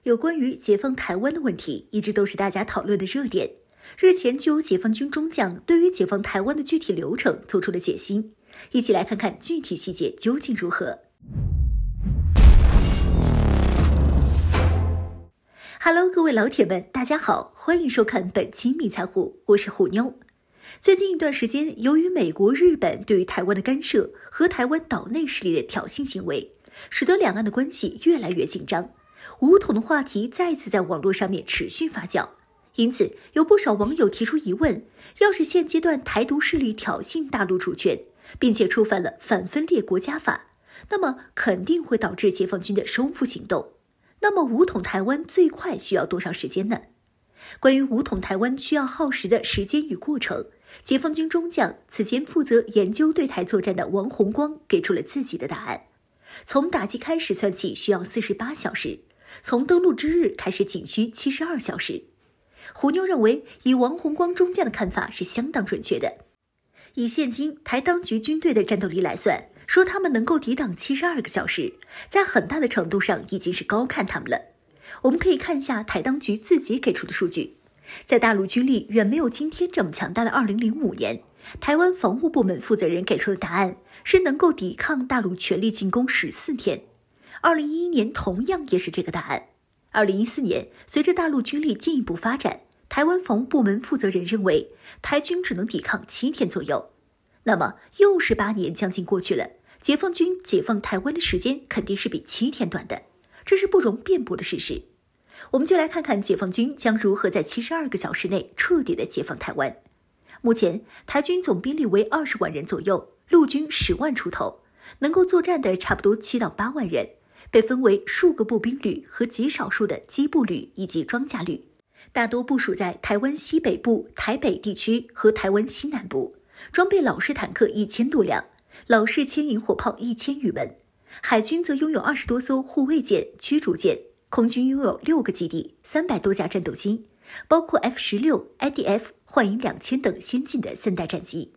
有关于解放台湾的问题，一直都是大家讨论的热点。日前就有解放军中将对于解放台湾的具体流程做出了解析，一起来看看具体细节究竟如何。Hello， 各位老铁们，大家好，欢迎收看本期密财户，我是虎妞。最近一段时间，由于美国、日本对于台湾的干涉和台湾岛内势力的挑衅行为，使得两岸的关系越来越紧张。武统的话题再次在网络上面持续发酵，因此有不少网友提出疑问：要是现阶段台独势力挑衅大陆主权，并且触犯了反分裂国家法，那么肯定会导致解放军的收复行动。那么武统台湾最快需要多少时间呢？关于武统台湾需要耗时的时间与过程，解放军中将此前负责研究对台作战的王洪光给出了自己的答案：从打击开始算起需要48小时，从登陆之日开始仅需72小时。虎妞认为，以王洪光中将的看法是相当准确的。以现今台当局军队的战斗力来算，说他们能够抵挡72个小时，在很大的程度上已经是高看他们了。我们可以看一下台当局自己给出的数据，在大陆军力远没有今天这么强大的2005年，台湾防务部门负责人给出的答案是能够抵抗大陆全力进攻14天。2011年同样也是这个答案。2014年，随着大陆军力进一步发展，台湾防务部门负责人认为台军只能抵抗7天左右。那么又是8年将近过去了，解放军解放台湾的时间肯定是比7天短的，这是不容辩驳的事实。我们就来看看解放军将如何在72个小时内彻底的解放台湾。目前台军总兵力为20万人左右，陆军10万出头，能够作战的差不多7到8万人，被分为数个步兵旅和极少数的机步旅以及装甲旅，大多部署在台湾西北部、台北地区和台湾西南部，装备老式坦克1000多辆，老式牵引火炮1000余门。海军则拥有20多艘护卫舰、驱逐舰，空军拥有6个基地、300多架战斗机，包括 F-16、IDF、幻影2000等先进的3代战机。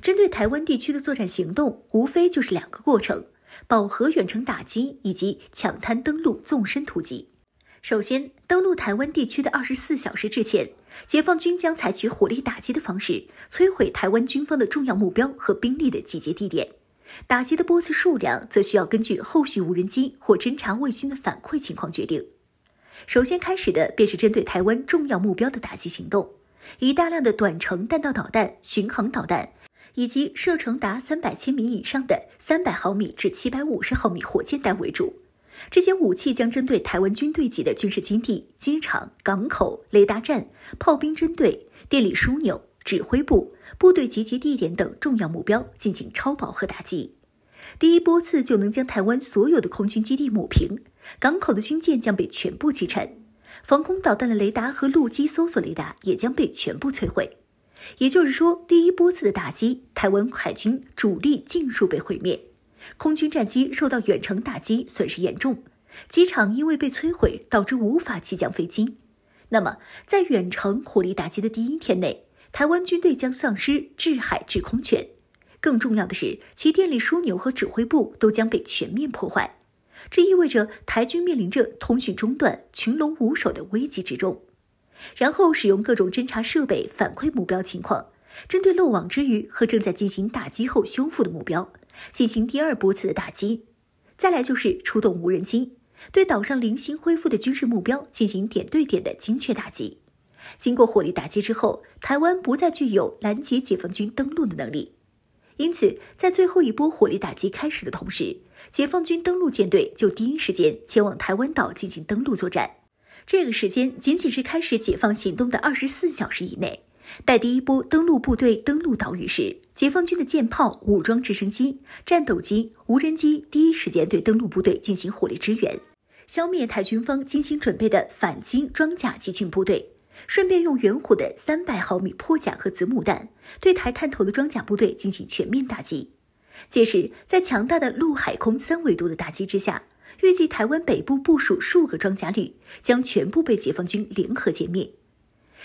针对台湾地区的作战行动，无非就是2个过程：饱和远程打击以及抢滩登陆纵深突击。首先，登陆台湾地区的24小时之前，解放军将采取火力打击的方式，摧毁台湾军方的重要目标和兵力的集结地点。打击的波次数量则需要根据后续无人机或侦察卫星的反馈情况决定。首先开始的便是针对台湾重要目标的打击行动，以大量的短程弹道导弹、巡航导弹，以及射程达300千米以上的300毫米至750毫米火箭弹为主。这些武器将针对台湾军队级的军事基地、机场、港口、雷达站、炮兵针对、电力枢纽、指挥部、部队集结地点等重要目标进行超饱和打击。第一波次就能将台湾所有的空军基地抹平，港口的军舰将被全部击沉，防空导弹的雷达和陆基搜索雷达也将被全部摧毁。也就是说，第一波次的打击，台湾海军主力尽数被毁灭，空军战机受到远程打击，损失严重，机场因为被摧毁导致无法起降飞机。那么在远程火力打击的第1天内，台湾军队将丧失制海制空权，更重要的是其电力枢纽和指挥部都将被全面破坏。这意味着台军面临着通讯中断、群龙无首的危机之中。然后使用各种侦察设备反馈目标情况，针对漏网之鱼和正在进行打击后修复的目标进行第2波次的打击。再来就是出动无人机，对岛上零星恢复的军事目标进行点对点的精确打击。经过火力打击之后，台湾不再具有拦截解放军登陆的能力。因此在最后一波火力打击开始的同时，解放军登陆舰队就第一时间前往台湾岛进行登陆作战。这个时间仅仅是开始解放行动的24小时以内。待第一波登陆部队登陆岛屿时，解放军的舰炮、武装直升机、战斗机、无人机第一时间对登陆部队进行火力支援，消灭台军方精心准备的反击装甲集群部队，顺便用远火的300毫米破甲和子母弹对台探头的装甲部队进行全面打击。届时在强大的陆海空3维度的打击之下，预计台湾北部部署数个装甲旅将全部被解放军联合歼灭。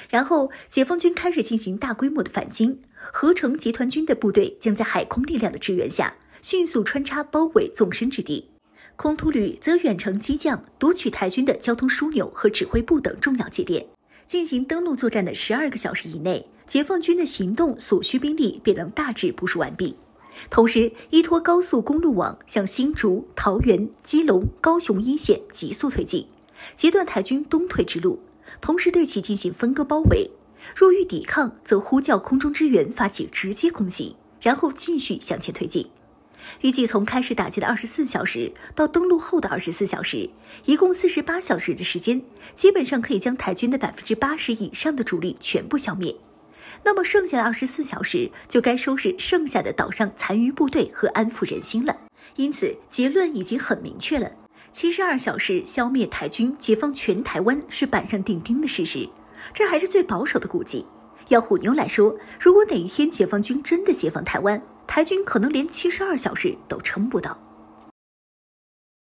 然后解放军开始进行大规模的反击，合成集团军的部队将在海空力量的支援下迅速穿插包围纵深之地，空突旅则远程机降，夺取台军的交通枢纽和指挥部等重要节点。进行登陆作战的12个小时以内，解放军的行动所需兵力便能大致部署完毕。同时，依托高速公路网向新竹、桃园、基隆、高雄一线急速推进，截断台军东退之路，同时对其进行分割包围。若遇抵抗，则呼叫空中支援发起直接空袭，然后继续向前推进。预计从开始打击的24小时到登陆后的24小时，一共48小时的时间，基本上可以将台军的80%以上的主力全部消灭。那么剩下的24小时就该收拾剩下的岛上残余部队和安抚人心了。因此结论已经很明确了，72小时消灭台军，解放全台湾是板上钉钉的事实。这还是最保守的估计。要虎妞来说，如果哪一天解放军真的解放台湾，台军可能连72小时都撑不到。